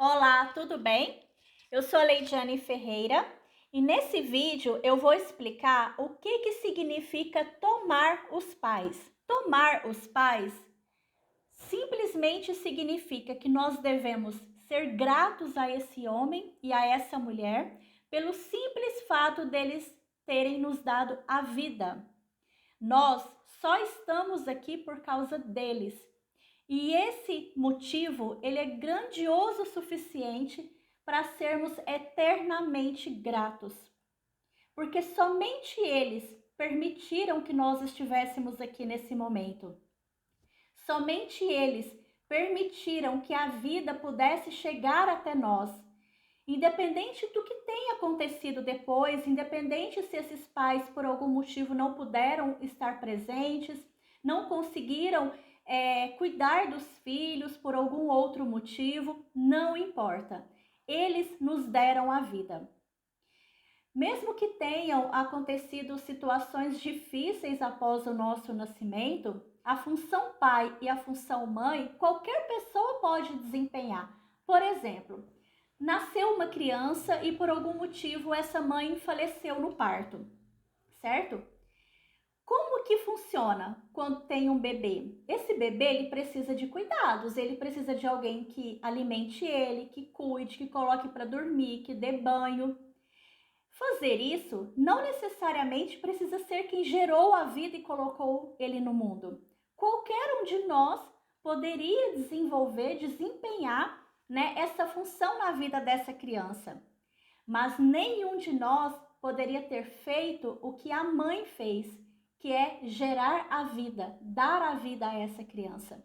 Olá, tudo bem? Eu sou a Leidiane Ferreira e nesse vídeo eu vou explicar o que significa tomar os pais. Tomar os pais simplesmente significa que nós devemos ser gratos a esse homem e a essa mulher pelo simples fato deles terem nos dado a vida. Nós só estamos aqui por causa deles. E esse motivo, ele é grandioso o suficiente para sermos eternamente gratos. Porque somente eles permitiram que nós estivéssemos aqui nesse momento. Somente eles permitiram que a vida pudesse chegar até nós. Independente do que tenha acontecido depois, independente se esses pais por algum motivo não puderam estar presentes, não conseguiram cuidar dos filhos por algum outro motivo, não importa. Eles nos deram a vida. Mesmo que tenham acontecido situações difíceis após o nosso nascimento, a função pai e a função mãe, qualquer pessoa pode desempenhar. Por exemplo, nasceu uma criança e por algum motivo essa mãe faleceu no parto, certo? Como que funciona quando tem um bebê? Esse bebê, ele precisa de cuidados, ele precisa de alguém que alimente ele, que cuide, que coloque para dormir, que dê banho. Fazer isso não necessariamente precisa ser quem gerou a vida e colocou ele no mundo. Qualquer um de nós poderia desempenhar, essa função na vida dessa criança. Mas nenhum de nós poderia ter feito o que a mãe fez, que é gerar a vida, dar a vida a essa criança.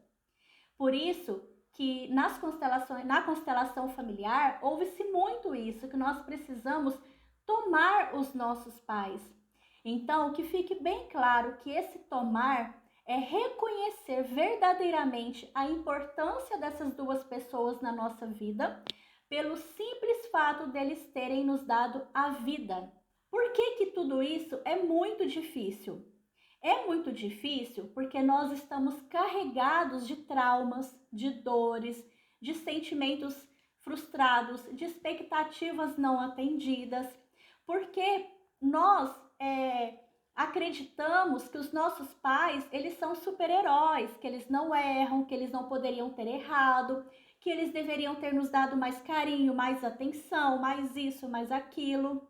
Por isso que na constelação familiar, ouve-se muito isso, que nós precisamos tomar os nossos pais. Então, que fique bem claro que esse tomar é reconhecer verdadeiramente a importância dessas duas pessoas na nossa vida, pelo simples fato deles terem nos dado a vida. Por que tudo isso é muito difícil? É muito difícil porque nós estamos carregados de traumas, de dores, de sentimentos frustrados, de expectativas não atendidas, porque nós acreditamos que os nossos pais, eles são super-heróis, que eles não erram, que eles não poderiam ter errado, que eles deveriam ter nos dado mais carinho, mais atenção, mais isso, mais aquilo.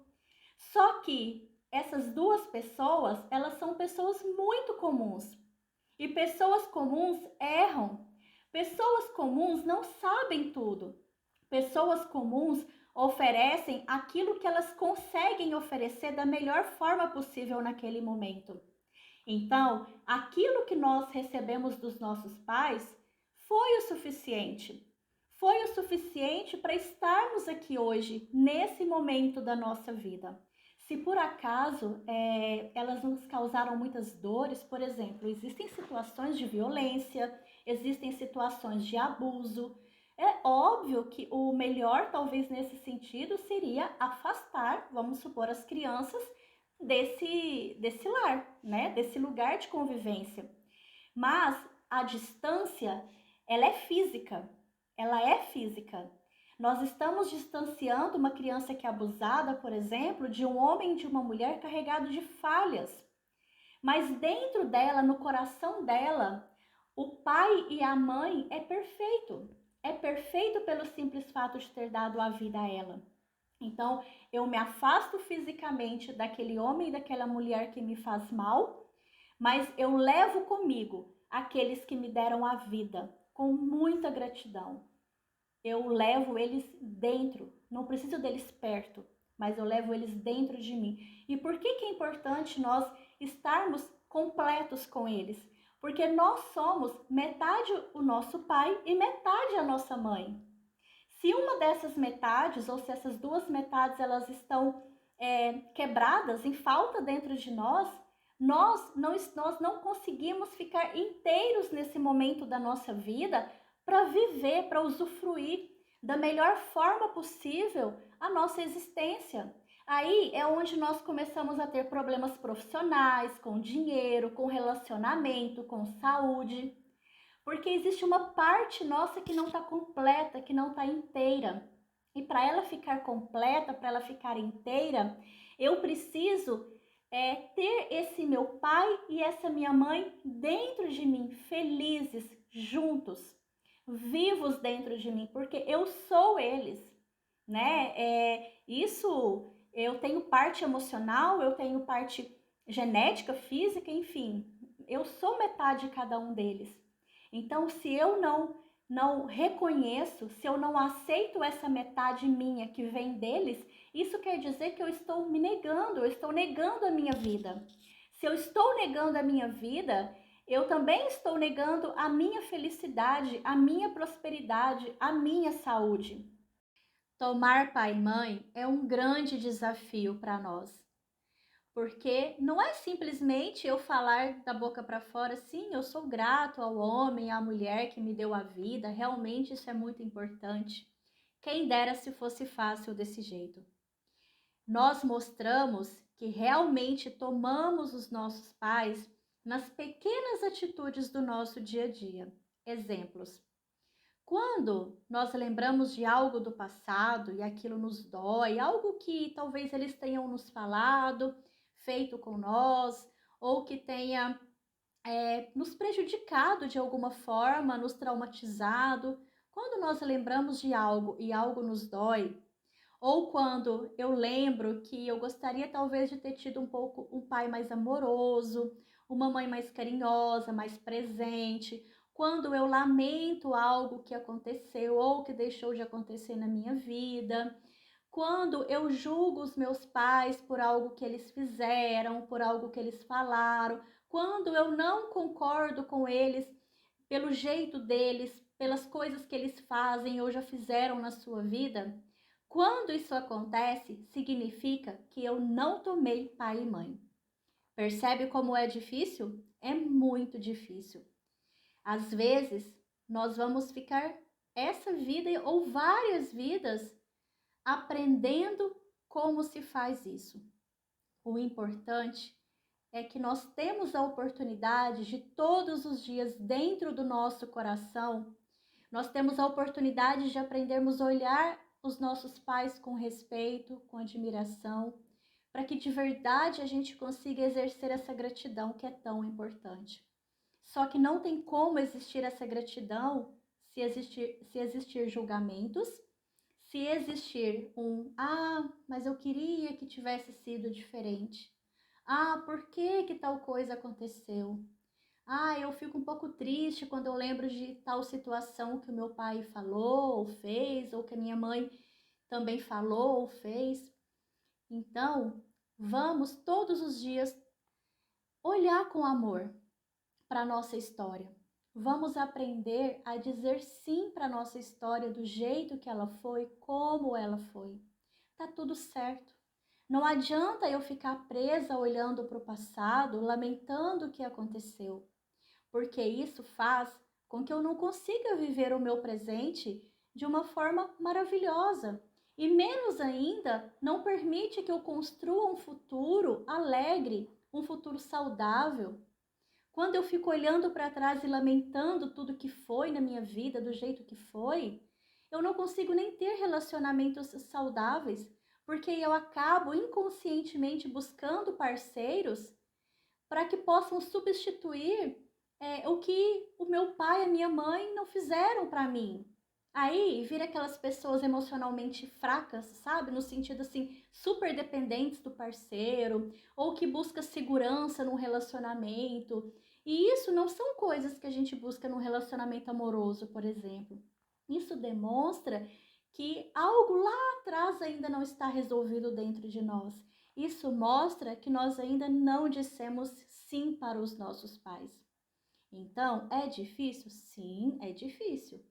Só que essas duas pessoas, elas são pessoas muito comuns. E pessoas comuns erram. Pessoas comuns não sabem tudo. Pessoas comuns oferecem aquilo que elas conseguem oferecer da melhor forma possível naquele momento. Então, aquilo que nós recebemos dos nossos pais foi o suficiente. Foi o suficiente para estarmos aqui hoje, nesse momento da nossa vida. Se por acaso elas nos causaram muitas dores, por exemplo, existem situações de violência, existem situações de abuso. É óbvio que o melhor, talvez nesse sentido, seria afastar, vamos supor, as crianças desse lar, né? Desse lugar de convivência. Mas a distância, ela é física. Ela é física. Nós estamos distanciando uma criança que é abusada, por exemplo, de um homem e de uma mulher carregado de falhas. Mas dentro dela, no coração dela, o pai e a mãe é perfeito. É perfeito pelo simples fato de ter dado a vida a ela. Então, eu me afasto fisicamente daquele homem e daquela mulher que me faz mal, mas eu levo comigo aqueles que me deram a vida com muita gratidão. Eu levo eles dentro, não preciso deles perto, mas eu levo eles dentro de mim. E por que é importante nós estarmos completos com eles? Porque nós somos metade o nosso pai e metade a nossa mãe. Se uma dessas metades, ou se essas duas metades, elas estão quebradas, em falta dentro de nós não conseguimos ficar inteiros nesse momento da nossa vida para viver, para usufruir da melhor forma possível a nossa existência. Aí é onde nós começamos a ter problemas profissionais, com dinheiro, com relacionamento, com saúde. Porque existe uma parte nossa que não está completa, que não está inteira. E para ela ficar completa, para ela ficar inteira, eu preciso ter esse meu pai e essa minha mãe dentro de mim, felizes, juntos, vivos dentro de mim, porque eu sou eles, né? Isso, eu tenho parte emocional, eu tenho parte genética, física, enfim, eu sou metade de cada um deles. Então, se eu não reconheço, se eu não aceito essa metade minha que vem deles, isso quer dizer que eu estou me negando, eu estou negando a minha vida. Se eu estou negando a minha vida, eu também estou negando a minha felicidade, a minha prosperidade, a minha saúde. Tomar pai e mãe é um grande desafio para nós. Porque não é simplesmente eu falar da boca para fora, sim, eu sou grato ao homem, à mulher que me deu a vida, realmente isso é muito importante. Quem dera se fosse fácil desse jeito. Nós mostramos que realmente tomamos os nossos pais nas pequenas atitudes do nosso dia a dia. Exemplos. Quando nós lembramos de algo do passado e aquilo nos dói, algo que talvez eles tenham nos falado, feito com nós, ou que tenha nos prejudicado de alguma forma, nos traumatizado, quando nós lembramos de algo e algo nos dói, ou quando eu lembro que eu gostaria talvez de ter tido um pai mais amoroso, uma mãe mais carinhosa, mais presente, quando eu lamento algo que aconteceu ou que deixou de acontecer na minha vida, quando eu julgo os meus pais por algo que eles fizeram, por algo que eles falaram, quando eu não concordo com eles pelo jeito deles, pelas coisas que eles fazem ou já fizeram na sua vida, quando isso acontece, significa que eu não tomei pai e mãe. Percebe como é difícil? É muito difícil. Às vezes, nós vamos ficar essa vida ou várias vidas aprendendo como se faz isso. O importante é que nós temos a oportunidade de todos os dias dentro do nosso coração, nós temos a oportunidade de aprendermos a olhar os nossos pais com respeito, com admiração, para que de verdade a gente consiga exercer essa gratidão que é tão importante. Só que não tem como existir essa gratidão se existir julgamentos, se existir mas eu queria que tivesse sido diferente. Por que que tal coisa aconteceu? Eu fico um pouco triste quando eu lembro de tal situação que o meu pai falou ou fez, ou que a minha mãe também falou ou fez. Então, vamos todos os dias olhar com amor para a nossa história. Vamos aprender a dizer sim para a nossa história do jeito que ela foi, como ela foi. Tá tudo certo. Não adianta eu ficar presa olhando para o passado, lamentando o que aconteceu, porque isso faz com que eu não consiga viver o meu presente de uma forma maravilhosa. E menos ainda, não permite que eu construa um futuro alegre, um futuro saudável. Quando eu fico olhando para trás e lamentando tudo que foi na minha vida, do jeito que foi, eu não consigo nem ter relacionamentos saudáveis, porque eu acabo inconscientemente buscando parceiros para que possam substituir o que o meu pai e a minha mãe não fizeram para mim. Aí vira aquelas pessoas emocionalmente fracas, sabe? No sentido assim, super dependentes do parceiro, ou que busca segurança num relacionamento. E isso não são coisas que a gente busca num relacionamento amoroso, por exemplo. Isso demonstra que algo lá atrás ainda não está resolvido dentro de nós. Isso mostra que nós ainda não dissemos sim para os nossos pais. Então, é difícil? Sim, é difícil.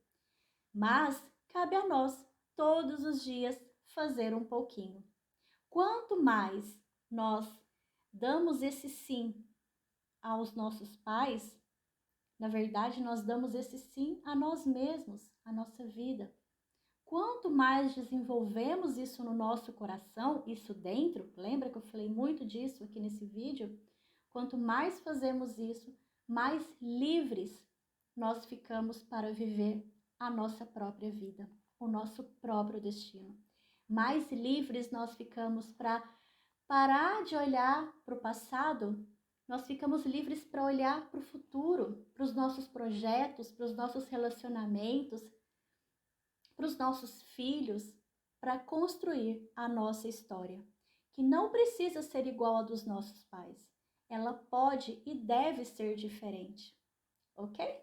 Mas cabe a nós, todos os dias, fazer um pouquinho. Quanto mais nós damos esse sim aos nossos pais, na verdade, nós damos esse sim a nós mesmos, a nossa vida. Quanto mais desenvolvemos isso no nosso coração, isso dentro, lembra que eu falei muito disso aqui nesse vídeo? Quanto mais fazemos isso, mais livres nós ficamos para viver a nossa própria vida, o nosso próprio destino. Mais livres nós ficamos para parar de olhar para o passado, nós ficamos livres para olhar para o futuro, para os nossos projetos, para os nossos relacionamentos, para os nossos filhos, para construir a nossa história, que não precisa ser igual a dos nossos pais. Ela pode e deve ser diferente, ok?